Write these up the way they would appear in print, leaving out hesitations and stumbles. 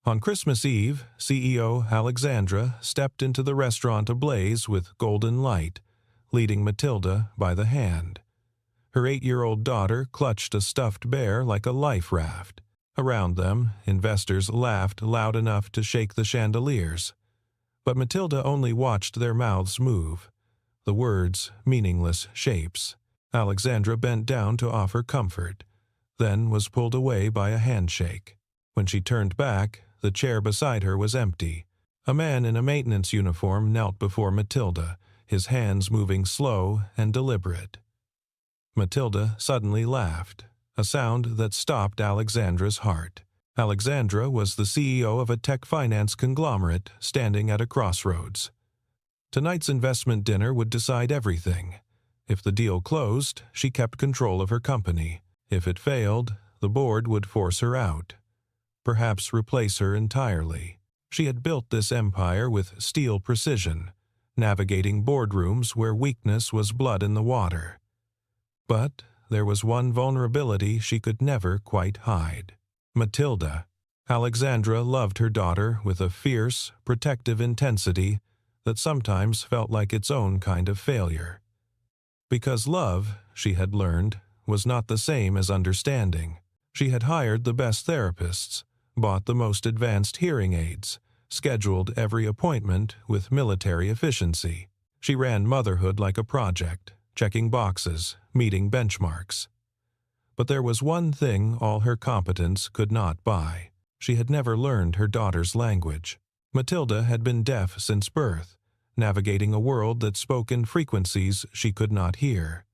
On Christmas Eve, CEO Alexandra stepped into the restaurant ablaze with golden light, leading Matilda by the hand. Her 8-year-old daughter clutched a stuffed bear like a life raft. Around them, investors laughed loud enough to shake the chandeliers. But Matilda only watched their mouths move, the words meaningless shapes. Alexandra bent down to offer comfort, then was pulled away by a handshake. When she turned back, the chair beside her was empty. A man in a maintenance uniform knelt before Matilda, his hands moving slow and deliberate. Matilda suddenly laughed, a sound that stopped Alexandra's heart. Alexandra was the CEO of a tech finance conglomerate standing at a crossroads. Tonight's investment dinner would decide everything. If the deal closed, she kept control of her company. If it failed, the board would force her out, perhaps replace her entirely. She had built this empire with steel precision, navigating boardrooms where weakness was blood in the water. But there was one vulnerability she could never quite hide. Matilda. Alexandra loved her daughter with a fierce, protective intensity that sometimes felt like its own kind of failure. Because love, she had learned, was not the same as understanding. She had hired the best therapists, bought the most advanced hearing aids, scheduled every appointment with military efficiency. She ran motherhood like a project, checking boxes, meeting benchmarks. But there was one thing all her competence could not buy. She had never learned her daughter's language. Matilda had been deaf since birth, navigating a world that spoke in frequencies she could not hear.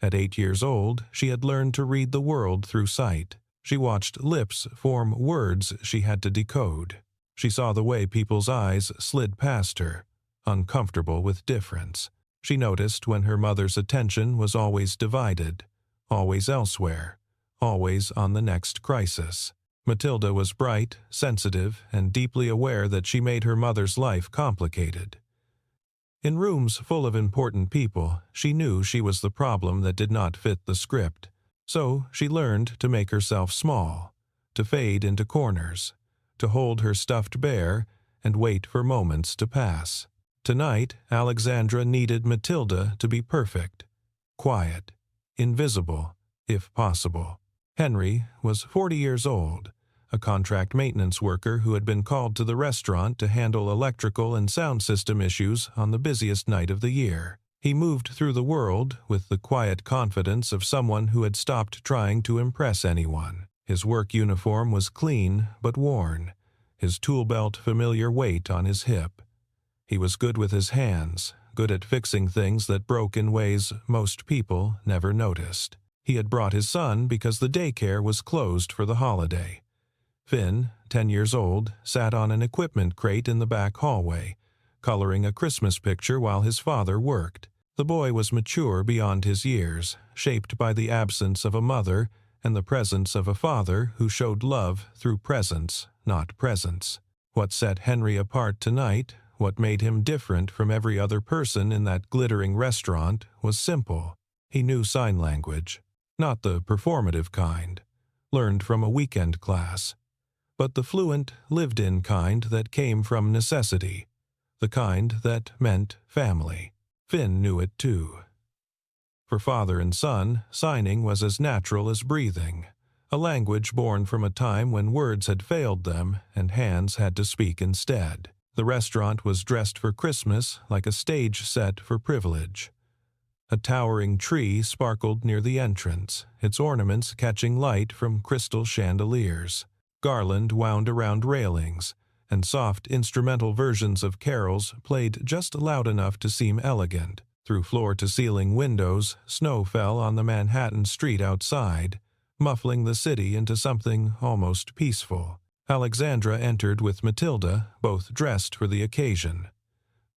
At 8 years old, she had learned to read the world through sight. She watched lips form words she had to decode. She saw the way people's eyes slid past her, uncomfortable with difference. She noticed when her mother's attention was always divided, always elsewhere, always on the next crisis. Matilda was bright, sensitive, and deeply aware that she made her mother's life complicated. In rooms full of important people, she knew she was the problem that did not fit the script. So she learned to make herself small, to fade into corners, to hold her stuffed bear and wait for moments to pass. Tonight, Alexandra needed Matilda to be perfect, quiet, invisible, if possible. Henry was 40 years old, a contract maintenance worker who had been called to the restaurant to handle electrical and sound system issues on the busiest night of the year. He moved through the world with the quiet confidence of someone who had stopped trying to impress anyone. His work uniform was clean but worn, his tool belt familiar weight on his hip. He was good with his hands, good at fixing things that broke in ways most people never noticed. He had brought his son because the daycare was closed for the holiday. Finn, 10 years old, sat on an equipment crate in the back hallway, coloring a Christmas picture while his father worked. The boy was mature beyond his years, shaped by the absence of a mother and the presence of a father who showed love through presence, not presence. What set Henry apart tonight, what made him different from every other person in that glittering restaurant, was simple. He knew sign language, not the performative kind, learned from a weekend class, but the fluent, lived-in kind that came from necessity, the kind that meant family. Finn knew it too. For father and son, signing was as natural as breathing, a language born from a time when words had failed them and hands had to speak instead. The restaurant was dressed for Christmas like a stage set for privilege. A towering tree sparkled near the entrance, its ornaments catching light from crystal chandeliers. Garland wound around railings, and soft instrumental versions of carols played just loud enough to seem elegant. Through floor-to-ceiling windows, snow fell on the Manhattan street outside, muffling the city into something almost peaceful. Alexandra entered with Matilda, both dressed for the occasion.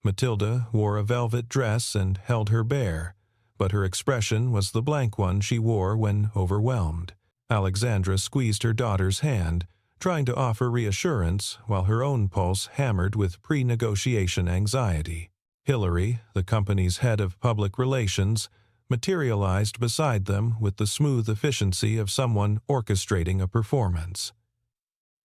Matilda wore a velvet dress and held her bear, but her expression was the blank one she wore when overwhelmed. Alexandra squeezed her daughter's hand, trying to offer reassurance while her own pulse hammered with pre-negotiation anxiety. Hillary, the company's head of public relations, materialized beside them with the smooth efficiency of someone orchestrating a performance.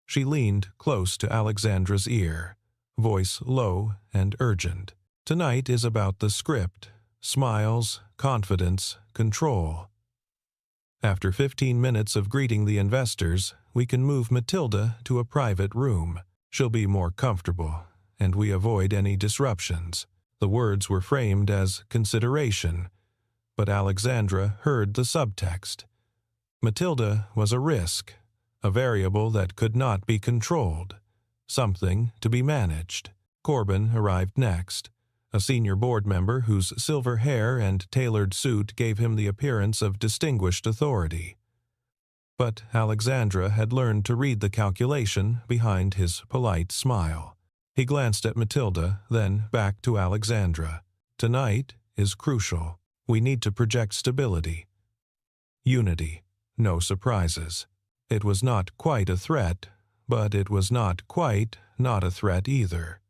She leaned close to Alexandra's ear, voice low and urgent. "Tonight is about the script. Smiles, confidence, control." After 15 minutes of greeting the investors, we can move Matilda to a private room. She'll be more comfortable, and we avoid any disruptions. The words were framed as consideration, but Alexandra heard the subtext. Matilda was a risk, a variable that could not be controlled, something to be managed. Corbin arrived next, a senior board member whose silver hair and tailored suit gave him the appearance of distinguished authority. But Alexandra had learned to read the calculation behind his polite smile. He glanced at Matilda, then back to Alexandra. "Tonight is crucial. We need to project stability. Unity. No surprises." It was not quite a threat, but it was not quite not a threat either.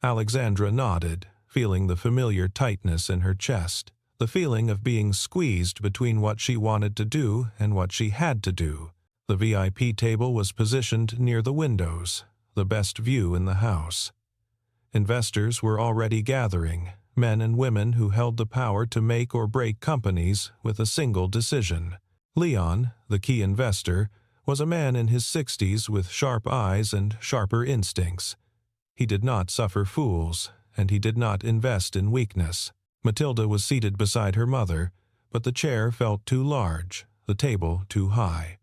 Alexandra nodded, feeling the familiar tightness in her chest, the feeling of being squeezed between what she wanted to do and what she had to do. The VIP table was positioned near the windows, the best view in the house. Investors were already gathering, men and women who held the power to make or break companies with a single decision. Leon, the key investor, was a man in his 60s with sharp eyes and sharper instincts. He did not suffer fools, and he did not invest in weakness. Matilda was seated beside her mother, but the chair felt too large, the table too high.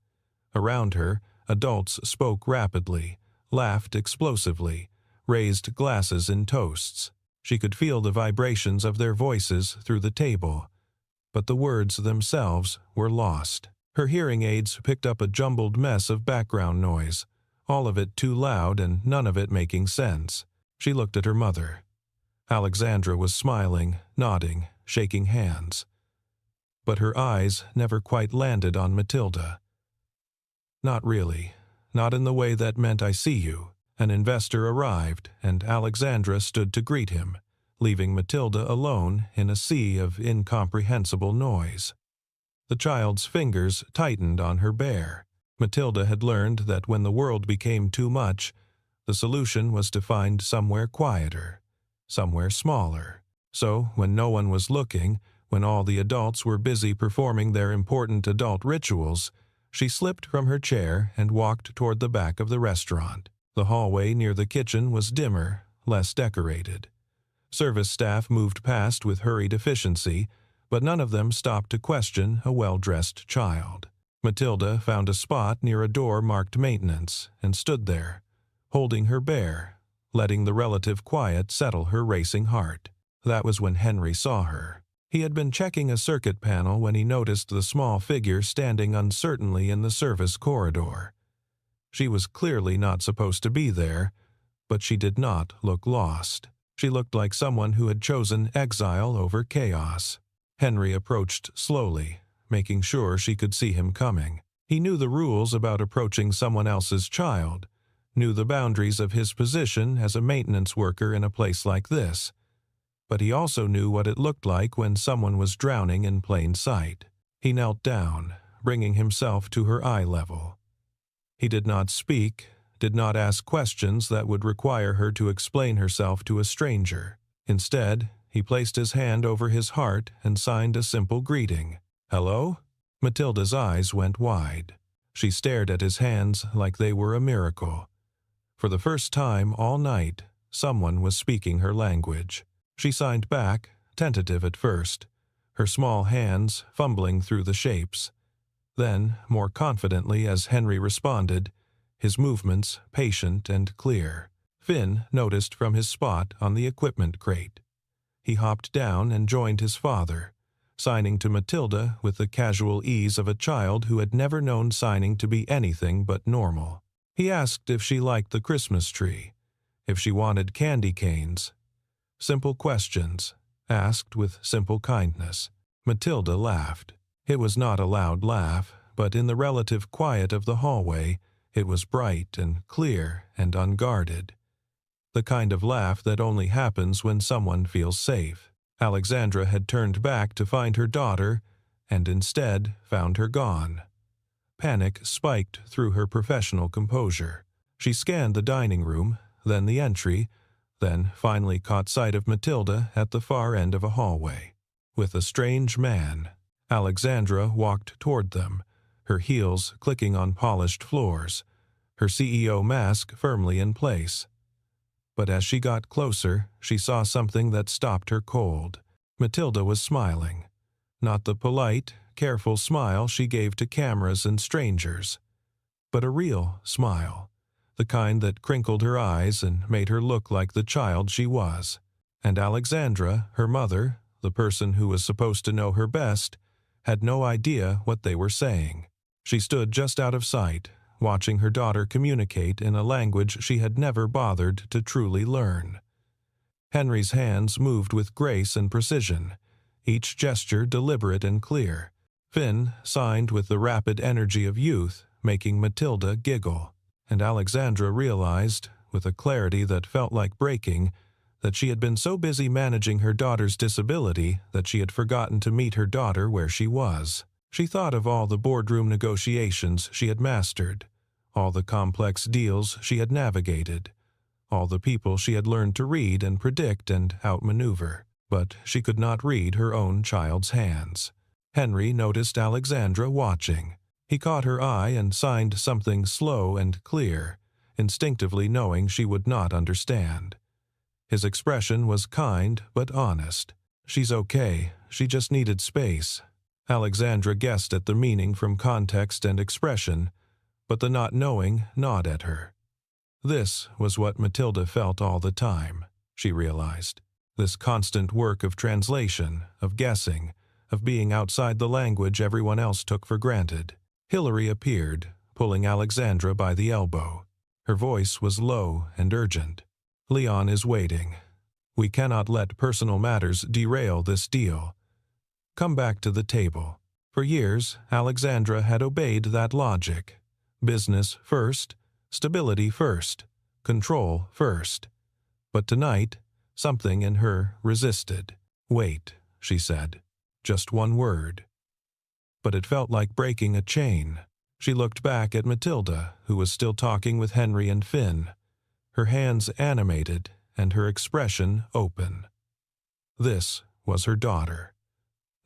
Around her, adults spoke rapidly, laughed explosively, raised glasses in toasts. She could feel the vibrations of their voices through the table, but the words themselves were lost. Her hearing aids picked up a jumbled mess of background noise, all of it too loud and none of it making sense. She looked at her mother. Alexandra was smiling, nodding, shaking hands. But her eyes never quite landed on Matilda. Not really. Not in the way that meant "I see you." An investor arrived, and Alexandra stood to greet him, leaving Matilda alone in a sea of incomprehensible noise. The child's fingers tightened on her bear. Matilda had learned that when the world became too much, the solution was to find somewhere quieter, somewhere smaller. So, when no one was looking, when all the adults were busy performing their important adult rituals, she slipped from her chair and walked toward the back of the restaurant. The hallway near the kitchen was dimmer, less decorated. Service staff moved past with hurried efficiency, but none of them stopped to question a well-dressed child. Matilda found a spot near a door marked maintenance and stood there, holding her bear, letting the relative quiet settle her racing heart. That was when Henry saw her. He had been checking a circuit panel when he noticed the small figure standing uncertainly in the service corridor. She was clearly not supposed to be there, but she did not look lost. She looked like someone who had chosen exile over chaos. Henry approached slowly, making sure she could see him coming. He knew the rules about approaching someone else's child, knew the boundaries of his position as a maintenance worker in a place like this, but he also knew what it looked like when someone was drowning in plain sight. He knelt down, bringing himself to her eye level. He did not speak, did not ask questions that would require her to explain herself to a stranger. Instead, he placed his hand over his heart and signed a simple greeting. "Hello?" Matilda's eyes went wide. She stared at his hands like they were a miracle. For the first time all night, someone was speaking her language. She signed back, tentative at first, her small hands fumbling through the shapes. Then, more confidently as Henry responded, his movements patient and clear. Finn noticed from his spot on the equipment crate. He hopped down and joined his father, signing to Matilda with the casual ease of a child who had never known signing to be anything but normal. He asked if she liked the Christmas tree, if she wanted candy canes. Simple questions, asked with simple kindness. Matilda laughed. It was not a loud laugh, but in the relative quiet of the hallway, it was bright and clear and unguarded. The kind of laugh that only happens when someone feels safe. Alexandra had turned back to find her daughter, and instead found her gone. Panic spiked through her professional composure. She scanned the dining room, then the entry, then finally caught sight of Matilda at the far end of a hallway. With a strange man, Alexandra walked toward them, her heels clicking on polished floors, her CEO mask firmly in place. But as she got closer, she saw something that stopped her cold. Matilda was smiling. Not the polite, careful smile she gave to cameras and strangers, but a real smile, the kind that crinkled her eyes and made her look like the child she was. And Alexandra, her mother, the person who was supposed to know her best, had no idea what they were saying. She stood just out of sight, watching her daughter communicate in a language she had never bothered to truly learn. Henry's hands moved with grace and precision, each gesture deliberate and clear. Finn signed with the rapid energy of youth, making Matilda giggle, and Alexandra realized, with a clarity that felt like breaking, that she had been so busy managing her daughter's disability that she had forgotten to meet her daughter where she was. She thought of all the boardroom negotiations she had mastered, all the complex deals she had navigated, all the people she had learned to read and predict and outmaneuver, but she could not read her own child's hands. Henry noticed Alexandra watching. He caught her eye and signed something slow and clear, instinctively knowing she would not understand. His expression was kind but honest. "She's okay, she just needed space." Alexandra guessed at the meaning from context and expression, but the not knowing gnawed at her. This was what Matilda felt all the time, she realized. This constant work of translation, of guessing, of being outside the language everyone else took for granted. Hillary appeared, pulling Alexandra by the elbow. Her voice was low and urgent. "Leon is waiting. We cannot let personal matters derail this deal. Come back to the table." For years, Alexandra had obeyed that logic. Business first, stability first, control first. But tonight, something in her resisted. "Wait," she said. Just one word. But it felt like breaking a chain. She looked back at Matilda, who was still talking with Henry and Finn, her hands animated and her expression open. This was her daughter.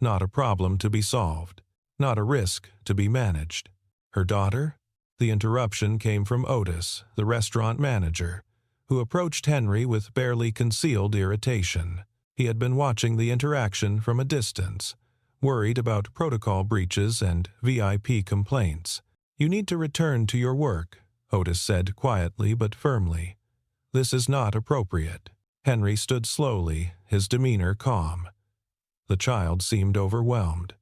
Not a problem to be solved, not a risk to be managed. Her daughter? The interruption came from Otis, the restaurant manager, who approached Henry with barely concealed irritation. He had been watching the interaction from a distance, worried about protocol breaches and VIP complaints. "You need to return to your work," Otis said quietly but firmly. "This is not appropriate." Henry stood slowly, his demeanor calm. The child seemed overwhelmed.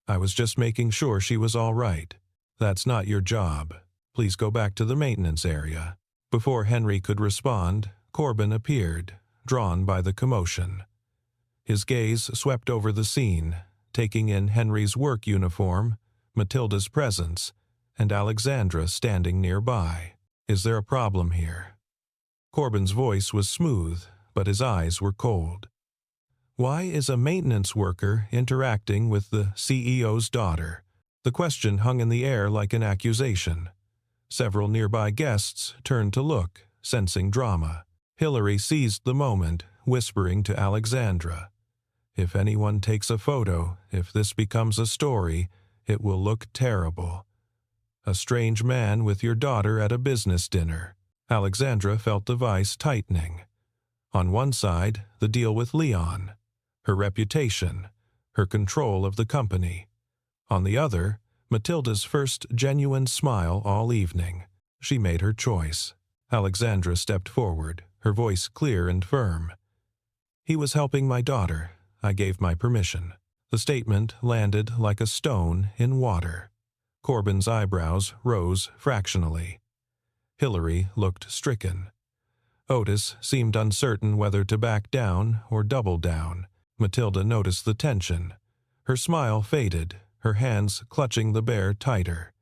"I was just making sure she was all right. That's not your job. Please go back to the maintenance area." Before Henry could respond, Corbin appeared, drawn by the commotion. His gaze swept over the scene, taking in Henry's work uniform, Matilda's presence, and Alexandra standing nearby. "Is there a problem here?" Corbin's voice was smooth, but his eyes were cold. "Why is a maintenance worker interacting with the CEO's daughter?" The question hung in the air like an accusation. Several nearby guests turned to look, sensing drama. Hillary seized the moment, whispering to Alexandra, "If anyone takes a photo, if this becomes a story, it will look terrible. A strange man with your daughter at a business dinner." Alexandra felt the vice tightening. On one side, the deal with Leon, her reputation, her control of the company. On the other, Matilda's first genuine smile all evening. She made her choice. Alexandra stepped forward, her voice clear and firm. "He was helping my daughter. I gave my permission." The statement landed like a stone in water. Corbin's eyebrows rose fractionally. Hillary looked stricken. Otis seemed uncertain whether to back down or double down. Matilda noticed the tension. Her smile faded, her hands clutching the bear tighter.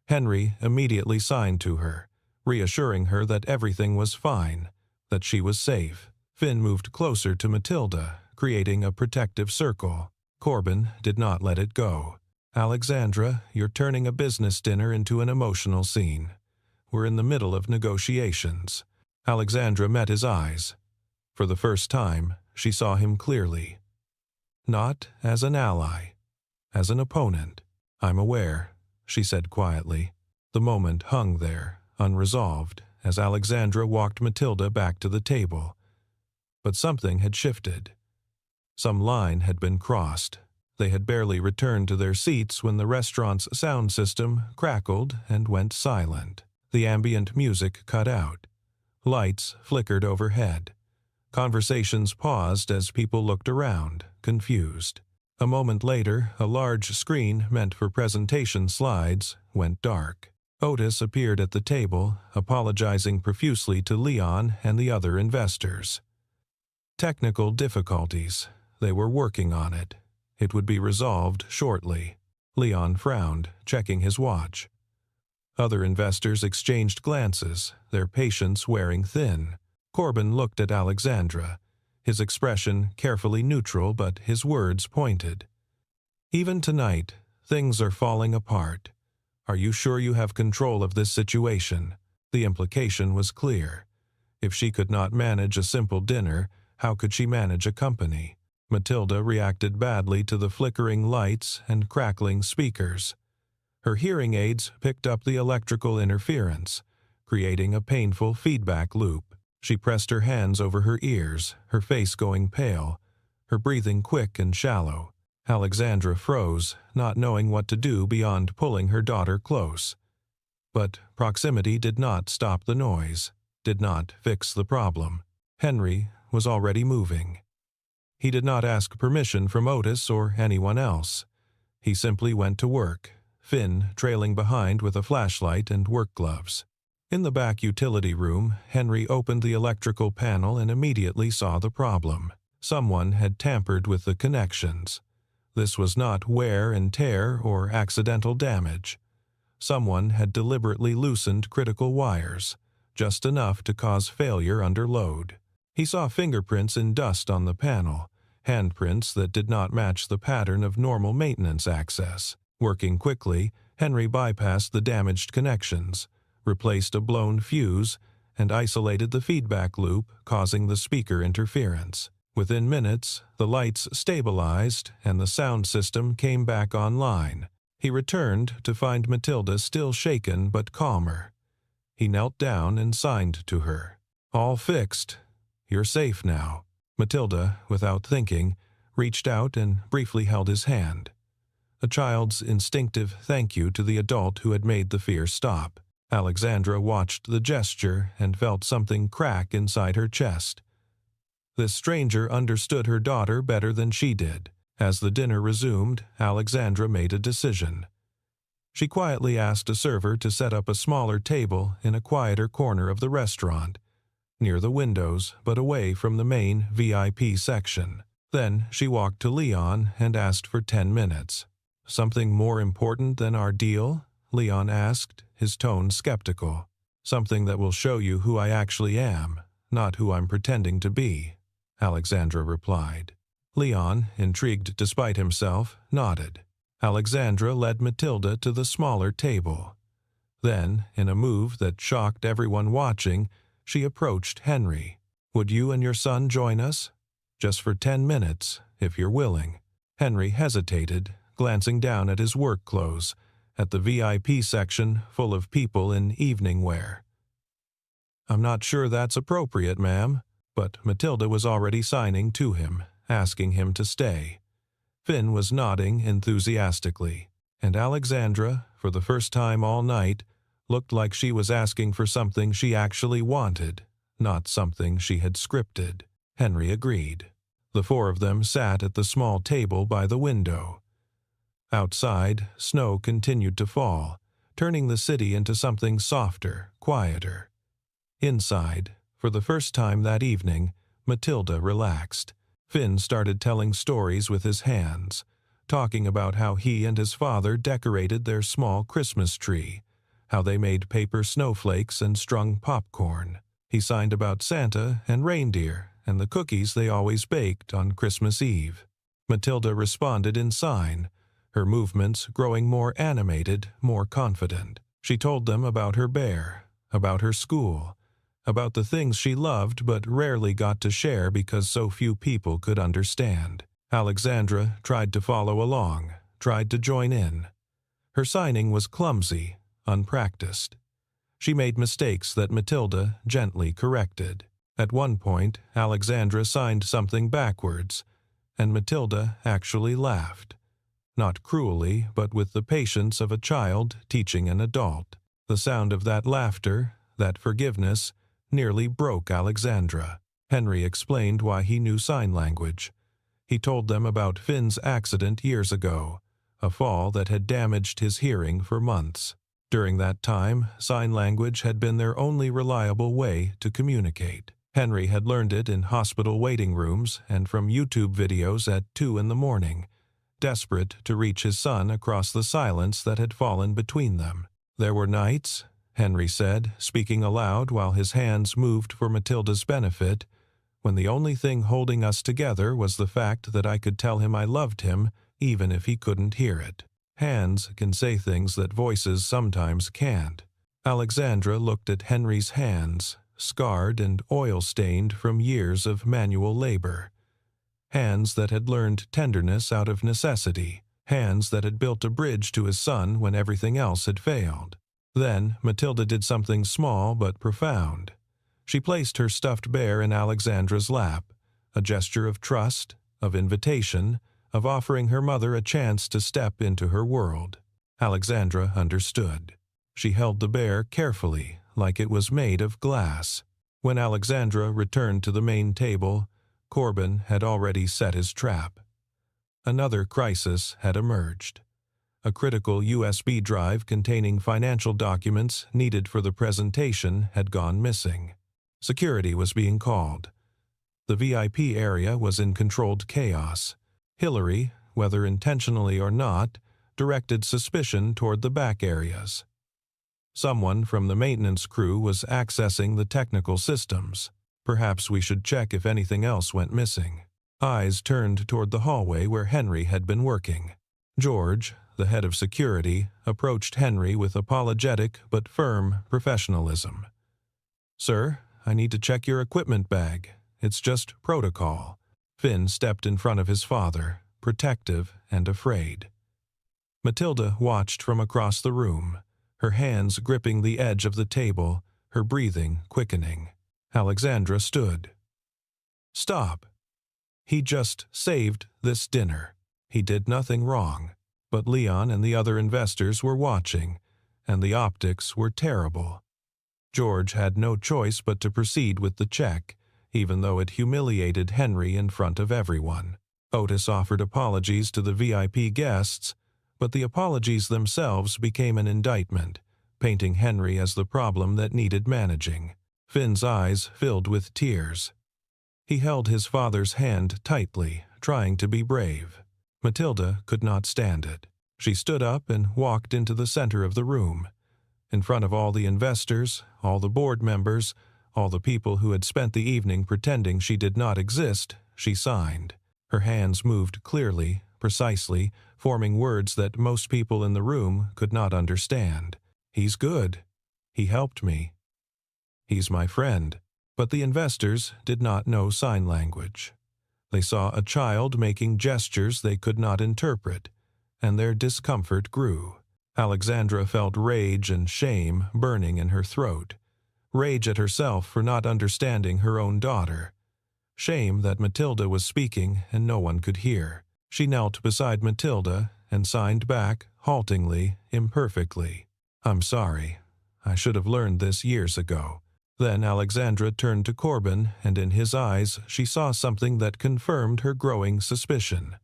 Henry immediately signed to her, reassuring her that everything was fine, that she was safe. Finn moved closer to Matilda, creating a protective circle. Corbin did not let it go. Alexandra, you're turning a business dinner into an emotional scene. We're in the middle of negotiations. Alexandra met his eyes. For the first time, she saw him clearly. Not as an ally, as an opponent. I'm aware, she said quietly. The moment hung there, unresolved, as Alexandra walked Matilda back to the table. But something had shifted. Some line had been crossed. They had barely returned to their seats when the restaurant's sound system crackled and went silent. The ambient music cut out. Lights flickered overhead. Conversations paused as people looked around, confused. A moment later, a large screen meant for presentation slides went dark. Otis appeared at the table, apologizing profusely to Leon and the other investors. Technical difficulties. They were working on it. It would be resolved shortly. Leon frowned, checking his watch. Other investors exchanged glances, their patience wearing thin. Corbin looked at Alexandra, his expression carefully neutral but his words pointed. Even tonight, things are falling apart. Are you sure you have control of this situation? The implication was clear. If she could not manage a simple dinner, how could she manage a company? Matilda reacted badly to the flickering lights and crackling speakers. Her hearing aids picked up the electrical interference, creating a painful feedback loop. She pressed her hands over her ears, her face going pale, her breathing quick and shallow. Alexandra froze, not knowing what to do beyond pulling her daughter close. But proximity did not stop the noise, did not fix the problem. Henry was already moving. He did not ask permission from Otis or anyone else. He simply went to work, Finn trailing behind with a flashlight and work gloves. In the back utility room, Henry opened the electrical panel and immediately saw the problem. Someone had tampered with the connections. This was not wear and tear or accidental damage. Someone had deliberately loosened critical wires, just enough to cause failure under load. He saw fingerprints in dust on the panel, handprints that did not match the pattern of normal maintenance access. Working quickly, Henry bypassed the damaged connections, replaced a blown fuse, and isolated the feedback loop, causing the speaker interference. Within minutes, the lights stabilized and the sound system came back online. He returned to find Matilda still shaken but calmer. He knelt down and signed to her. All fixed. You're safe now. Matilda, without thinking, reached out and briefly held his hand. A child's instinctive thank you to the adult who had made the fear stop. Alexandra watched the gesture and felt something crack inside her chest. This stranger understood her daughter better than she did. As the dinner resumed, Alexandra made a decision. She quietly asked a server to set up a smaller table in a quieter corner of the restaurant, near the windows but away from the main VIP section. Then she walked to Leon and asked for 10 minutes. "Something more important than our deal?" Leon asked, his tone skeptical. "Something that will show you who I actually am, not who I'm pretending to be," Alexandra replied. Leon, intrigued despite himself, nodded. Alexandra led Matilda to the smaller table. Then, in a move that shocked everyone watching, she approached Henry. "Would you and your son join us? Just for 10 minutes, if you're willing." Henry hesitated, glancing down at his work clothes, at the VIP section full of people in evening wear. "I'm not sure that's appropriate, ma'am," but Matilda was already signing to him, asking him to stay. Finn was nodding enthusiastically, and Alexandra, for the first time all night, looked like she was asking for something she actually wanted, not something she had scripted. Henry agreed. The four of them sat at the small table by the window. Outside, snow continued to fall, turning the city into something softer, quieter. Inside, for the first time that evening, Matilda relaxed. Finn started telling stories with his hands, talking about how he and his father decorated their small Christmas tree, how they made paper snowflakes and strung popcorn. He signed about Santa and reindeer and the cookies they always baked on Christmas Eve. Matilda responded in sign, her movements growing more animated, more confident. She told them about her bear, about her school, about the things she loved but rarely got to share because so few people could understand. Alexandra tried to follow along, tried to join in. Her signing was clumsy, unpracticed. She made mistakes that Matilda gently corrected. At one point, Alexandra signed something backwards, and Matilda actually laughed. Not cruelly, but with the patience of a child teaching an adult. The sound of that laughter, that forgiveness, nearly broke Alexandra. Henry explained why he knew sign language. He told them about Finn's accident years ago, a fall that had damaged his hearing for months. During that time, sign language had been their only reliable way to communicate. Henry had learned it in hospital waiting rooms and from YouTube videos at 2 in the morning, desperate to reach his son across the silence that had fallen between them. There were nights, Henry said, speaking aloud while his hands moved for Matilda's benefit, when the only thing holding us together was the fact that I could tell him I loved him even if he couldn't hear it. Hands can say things that voices sometimes can't. Alexandra looked at Henry's hands, scarred and oil-stained from years of manual labor. Hands that had learned tenderness out of necessity. Hands that had built a bridge to his son when everything else had failed. Then Matilda did something small but profound. She placed her stuffed bear in Alexandra's lap, a gesture of trust, of invitation, of offering her mother a chance to step into her world. Alexandra understood. She held the bear carefully, like it was made of glass. When Alexandra returned to the main table, Corbin had already set his trap. Another crisis had emerged. A critical USB drive containing financial documents needed for the presentation had gone missing. Security was being called. The VIP area was in controlled chaos. Hillary, whether intentionally or not, directed suspicion toward the back areas. Someone from the maintenance crew was accessing the technical systems. Perhaps we should check if anything else went missing. Eyes turned toward the hallway where Henry had been working. George, the head of security, approached Henry with apologetic but firm professionalism. "Sir, I need to check your equipment bag. It's just protocol." Finn stepped in front of his father, protective and afraid. Matilda watched from across the room, her hands gripping the edge of the table, her breathing quickening. Alexandra stood. "Stop. He just saved this dinner. He did nothing wrong." But Leon and the other investors were watching, and the optics were terrible. George had no choice but to proceed with the check, even though it humiliated Henry in front of everyone. Otis offered apologies to the VIP guests, but the apologies themselves became an indictment, painting Henry as the problem that needed managing. Finn's eyes filled with tears. He held his father's hand tightly, trying to be brave. Matilda could not stand it. She stood up and walked into the center of the room. In front of all the investors, all the board members, all the people who had spent the evening pretending she did not exist, she signed. Her hands moved clearly, precisely, forming words that most people in the room could not understand. "He's good. He helped me. He's my friend." But the investors did not know sign language. They saw a child making gestures they could not interpret, and their discomfort grew. Alexandra felt rage and shame burning in her throat. Rage at herself for not understanding her own daughter. Shame that Matilda was speaking and no one could hear. She knelt beside Matilda and signed back, haltingly, imperfectly. "I'm sorry. I should have learned this years ago." Then Alexandra turned to Corbin, and in his eyes she saw something that confirmed her growing suspicion.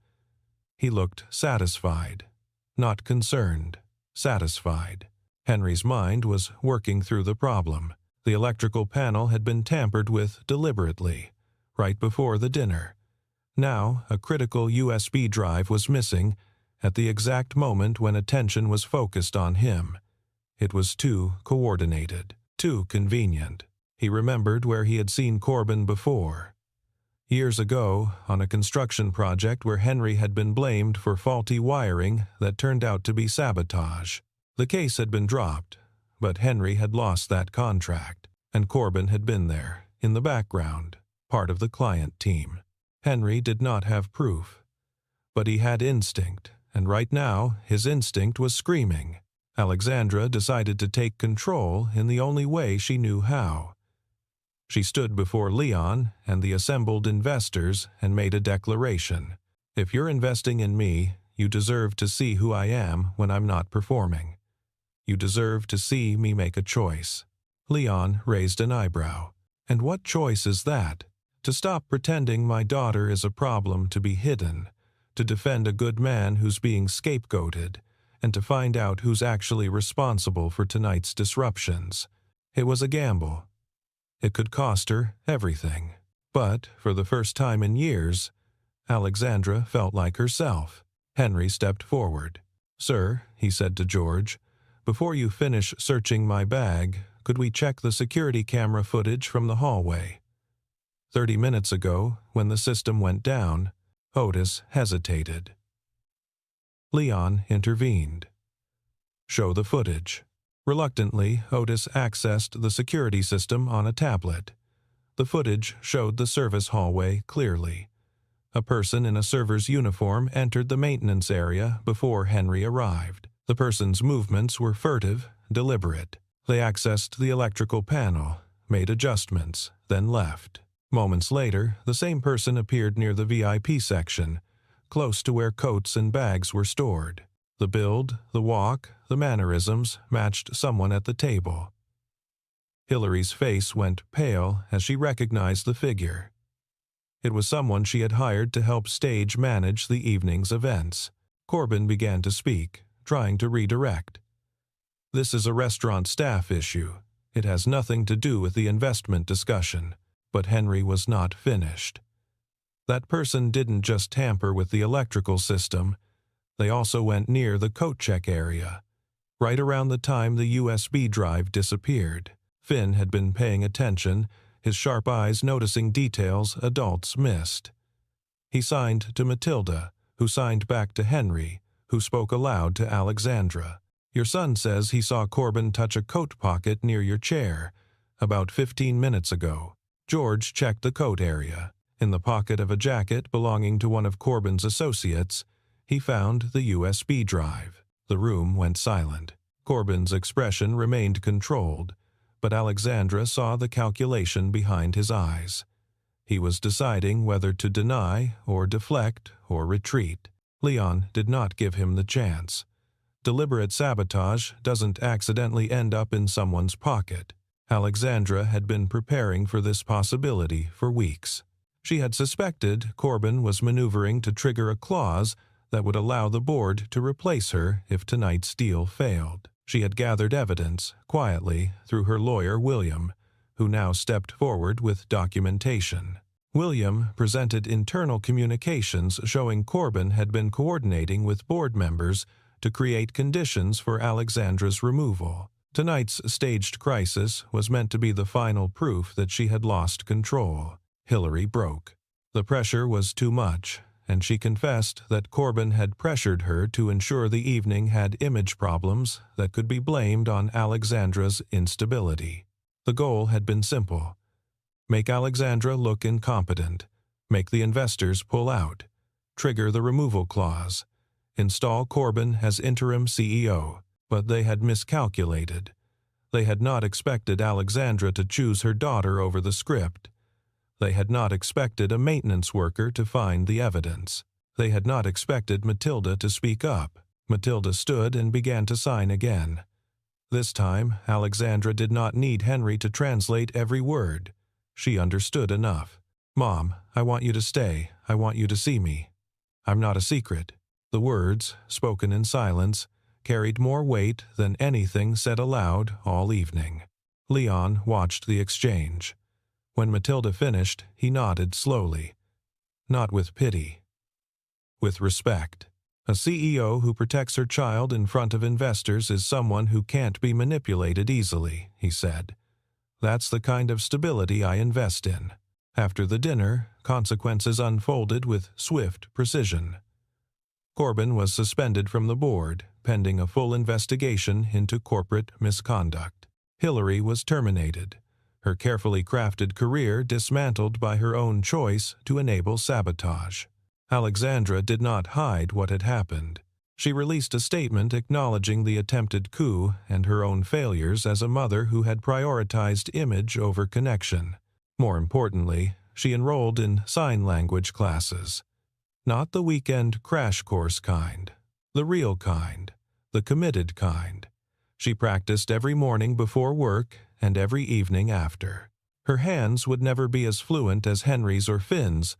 He looked satisfied. Not concerned. Satisfied. Henry's mind was working through the problem. The electrical panel had been tampered with deliberately, right before the dinner. Now, a critical USB drive was missing at the exact moment when attention was focused on him. It was too coordinated, too convenient. He remembered where he had seen Corbin before. Years ago, on a construction project where Henry had been blamed for faulty wiring that turned out to be sabotage. The case had been dropped, but Henry had lost that contract, and Corbin had been there, in the background, part of the client team. Henry did not have proof, but he had instinct, and right now his instinct was screaming. Alexandra decided to take control in the only way she knew how. She stood before Leon and the assembled investors and made a declaration. If you're investing in me, you deserve to see who I am when I'm not performing. You deserve to see me make a choice. Leon raised an eyebrow. And what choice is that? To stop pretending my daughter is a problem to be hidden, to defend a good man who's being scapegoated, and to find out who's actually responsible for tonight's disruptions. It was a gamble. It could cost her everything. But, for the first time in years, Alexandra felt like herself. Henry stepped forward. "Sir," he said to George, "before you finish searching my bag, could we check the security camera footage from the hallway?" 30 minutes ago, when the system went down, Otis hesitated. Leon intervened. "Show the footage." Reluctantly, Otis accessed the security system on a tablet. The footage showed the service hallway clearly. A person in a server's uniform entered the maintenance area before Henry arrived. The person's movements were furtive, deliberate. They accessed the electrical panel, made adjustments, then left. Moments later, the same person appeared near the VIP section, close to where coats and bags were stored. The build, the walk, the mannerisms matched someone at the table. Hillary's face went pale as she recognized the figure. It was someone she had hired to help stage manage the evening's events. Corbin began to speak, trying to redirect. "This is a restaurant staff issue. It has nothing to do with the investment discussion." But Henry was not finished. That person didn't just tamper with the electrical system. They also went near the coat check area. Right around the time the USB drive disappeared, Finn had been paying attention, his sharp eyes noticing details adults missed. He signed to Matilda, who signed back to Henry, who spoke aloud to Alexandra. "Your son says he saw Corbin touch a coat pocket near your chair, about 15 minutes ago." George checked the coat area. In the pocket of a jacket belonging to one of Corbin's associates, he found the USB drive. The room went silent. Corbin's expression remained controlled, but Alexandra saw the calculation behind his eyes. He was deciding whether to deny or deflect or retreat. Leon did not give him the chance. Deliberate sabotage doesn't accidentally end up in someone's pocket. Alexandra had been preparing for this possibility for weeks. She had suspected Corbin was maneuvering to trigger a clause that would allow the board to replace her if tonight's deal failed. She had gathered evidence, quietly, through her lawyer William, who now stepped forward with documentation. William presented internal communications showing Corbin had been coordinating with board members to create conditions for Alexandra's removal. Tonight's staged crisis was meant to be the final proof that she had lost control. Hillary broke. The pressure was too much, and she confessed that Corbin had pressured her to ensure the evening had image problems that could be blamed on Alexandra's instability. The goal had been simple. Make Alexandra look incompetent, make the investors pull out, trigger the removal clause, install Corbin as interim CEO. But they had miscalculated. They had not expected Alexandra to choose her daughter over the script. They had not expected a maintenance worker to find the evidence. They had not expected Matilda to speak up. Matilda stood and began to sign again. This time, Alexandra did not need Henry to translate every word. She understood enough. "Mom, I want you to stay. I want you to see me. I'm not a secret." The words, spoken in silence, carried more weight than anything said aloud all evening. Leon watched the exchange. When Matilda finished, he nodded slowly. Not with pity. With respect. A CEO who protects her child in front of investors is someone who can't be manipulated easily, he said. That's the kind of stability I invest in. After the dinner, consequences unfolded with swift precision. Corbin was suspended from the board, pending a full investigation into corporate misconduct. Hillary was terminated, her carefully crafted career dismantled by her own choice to enable sabotage. Alexandra did not hide what had happened. She released a statement acknowledging the attempted coup and her own failures as a mother who had prioritized image over connection. More importantly, she enrolled in sign language classes. Not the weekend crash course kind, the real kind, the committed kind. She practiced every morning before work and every evening after. Her hands would never be as fluent as Henry's or Finn's,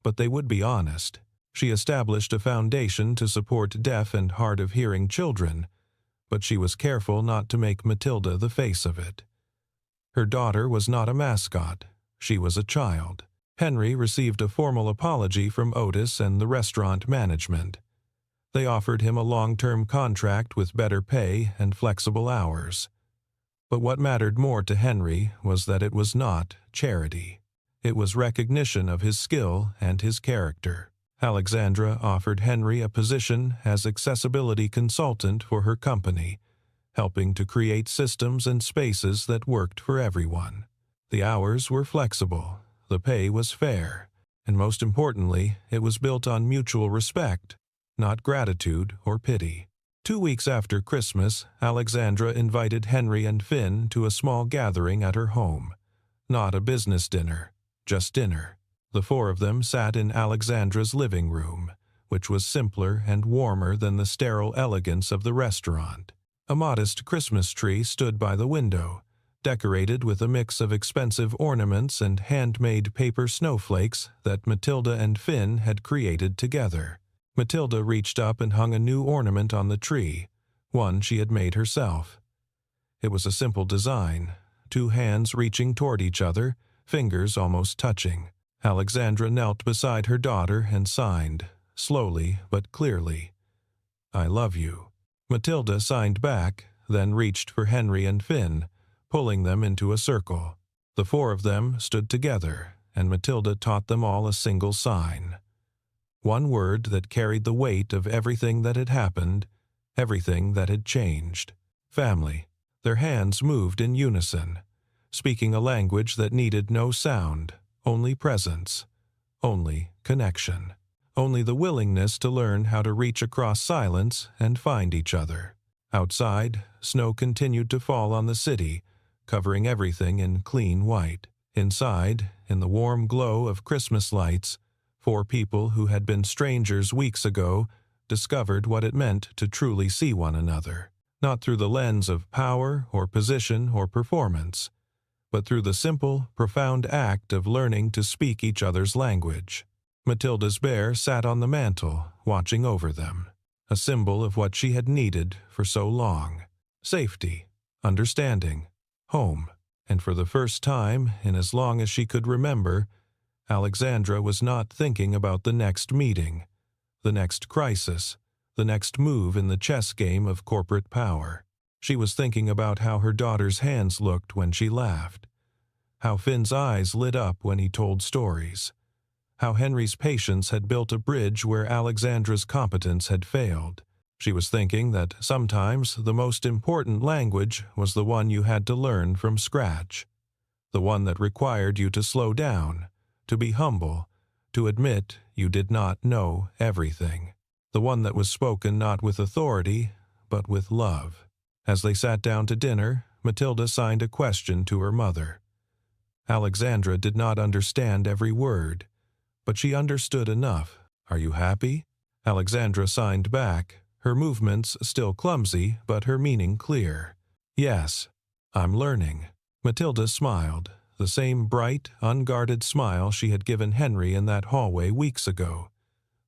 but they would be honest. She established a foundation to support deaf and hard-of-hearing children, but she was careful not to make Matilda the face of it. Her daughter was not a mascot. She was a child. Henry received a formal apology from Otis and the restaurant management. They offered him a long-term contract with better pay and flexible hours. But what mattered more to Henry was that it was not charity. It was recognition of his skill and his character. Alexandra offered Henry a position as accessibility consultant for her company, helping to create systems and spaces that worked for everyone. The hours were flexible, the pay was fair, and most importantly, it was built on mutual respect, not gratitude or pity. 2 weeks after Christmas, Alexandra invited Henry and Finn to a small gathering at her home. Not a business dinner, just dinner. The 4 of them sat in Alexandra's living room, which was simpler and warmer than the sterile elegance of the restaurant. A modest Christmas tree stood by the window, decorated with a mix of expensive ornaments and handmade paper snowflakes that Matilda and Finn had created together. Matilda reached up and hung a new ornament on the tree, one she had made herself. It was a simple design, 2 hands reaching toward each other, fingers almost touching. Alexandra knelt beside her daughter and signed, slowly but clearly, "I love you." Matilda signed back, then reached for Henry and Finn, pulling them into a circle. The 4 of them stood together, and Matilda taught them all a single sign. One word that carried the weight of everything that had happened, everything that had changed. Family. Their hands moved in unison, speaking a language that needed no sound, only presence, only connection, only the willingness to learn how to reach across silence and find each other. Outside, snow continued to fall on the city, covering everything in clean white. Inside, in the warm glow of Christmas lights, 4 people who had been strangers weeks ago discovered what it meant to truly see one another, not through the lens of power or position or performance, but through the simple, profound act of learning to speak each other's language. Matilda's bear sat on the mantel, watching over them, a symbol of what she had needed for so long: safety, understanding, home. And for the first time in as long as she could remember, Alexandra was not thinking about the next meeting, the next crisis, the next move in the chess game of corporate power. She was thinking about how her daughter's hands looked when she laughed, how Finn's eyes lit up when he told stories, how Henry's patience had built a bridge where Alexandra's competence had failed. She was thinking that sometimes the most important language was the one you had to learn from scratch, the one that required you to slow down, to be humble, to admit you did not know everything, the one that was spoken not with authority, but with love. As they sat down to dinner, Matilda signed a question to her mother. Alexandra did not understand every word, but she understood enough. "Are you happy?" Alexandra signed back, her movements still clumsy, but her meaning clear. "Yes, I'm learning." Matilda smiled, the same bright, unguarded smile she had given Henry in that hallway weeks ago,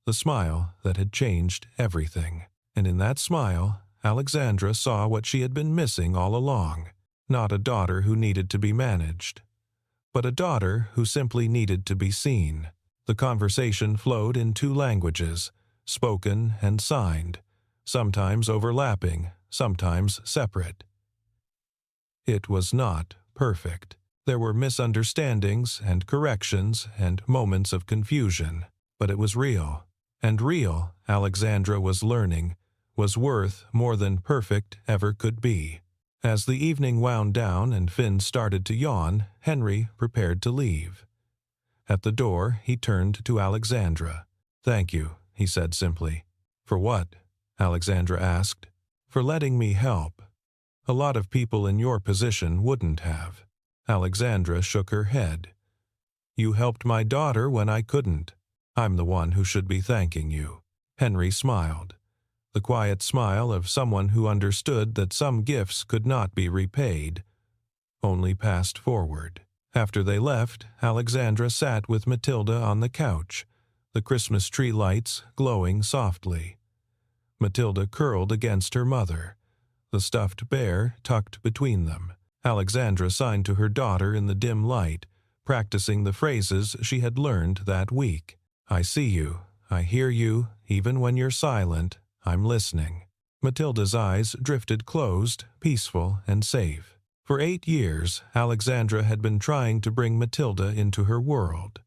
the smile that had changed everything. And in that smile, Alexandra saw what she had been missing all along: not a daughter who needed to be managed, but a daughter who simply needed to be seen. The conversation flowed in 2 languages, spoken and signed, sometimes overlapping, sometimes separate. It was not perfect. There were misunderstandings and corrections and moments of confusion, but it was real. And real, Alexandra was learning, was worth more than perfect ever could be. As the evening wound down and Finn started to yawn, Henry prepared to leave. At the door, he turned to Alexandra. "Thank you," he said simply. "For what?" Alexandra asked. "For letting me help. A lot of people in your position wouldn't have." Alexandra shook her head. "You helped my daughter when I couldn't. I'm the one who should be thanking you." Henry smiled. The quiet smile of someone who understood that some gifts could not be repaid, only passed forward. After they left, Alexandra sat with Matilda on the couch, the Christmas tree lights glowing softly. Matilda curled against her mother, the stuffed bear tucked between them. Alexandra signed to her daughter in the dim light, practicing the phrases she had learned that week. "I see you, I hear you, even when you're silent, I'm listening." Matilda's eyes drifted closed, peaceful and safe. For 8 years, Alexandra had been trying to bring Matilda into her world,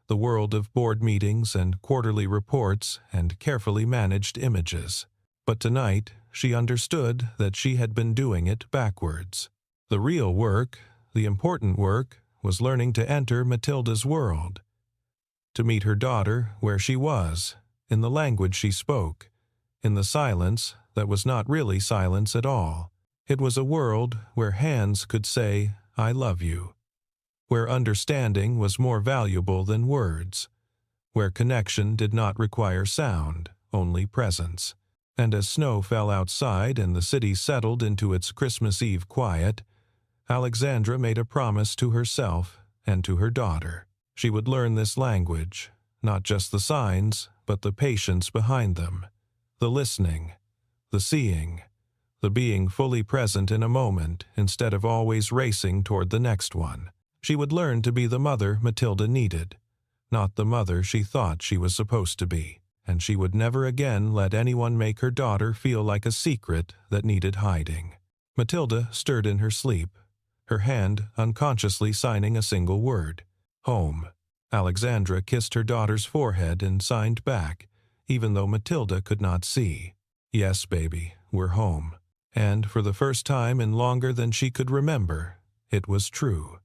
the world of board meetings and quarterly reports and carefully managed images. But tonight, she understood that she had been doing it backwards. The real work, the important work, was learning to enter Matilda's world, to meet her daughter where she was, in the language she spoke, in the silence that was not really silence at all. It was a world where hands could say, "I love you," where understanding was more valuable than words, where connection did not require sound, only presence. And as snow fell outside and the city settled into its Christmas Eve quiet, Alexandra made a promise to herself and to her daughter. She would learn this language, not just the signs, but the patience behind them, the listening, the seeing, the being fully present in a moment instead of always racing toward the next one. She would learn to be the mother Matilda needed, not the mother she thought she was supposed to be, and she would never again let anyone make her daughter feel like a secret that needed hiding. Matilda stirred in her sleep, her hand unconsciously signing a single word, "Home." Alexandra kissed her daughter's forehead and signed back, even though Matilda could not see. "Yes, baby, we're home." And for the first time in longer than she could remember, it was true.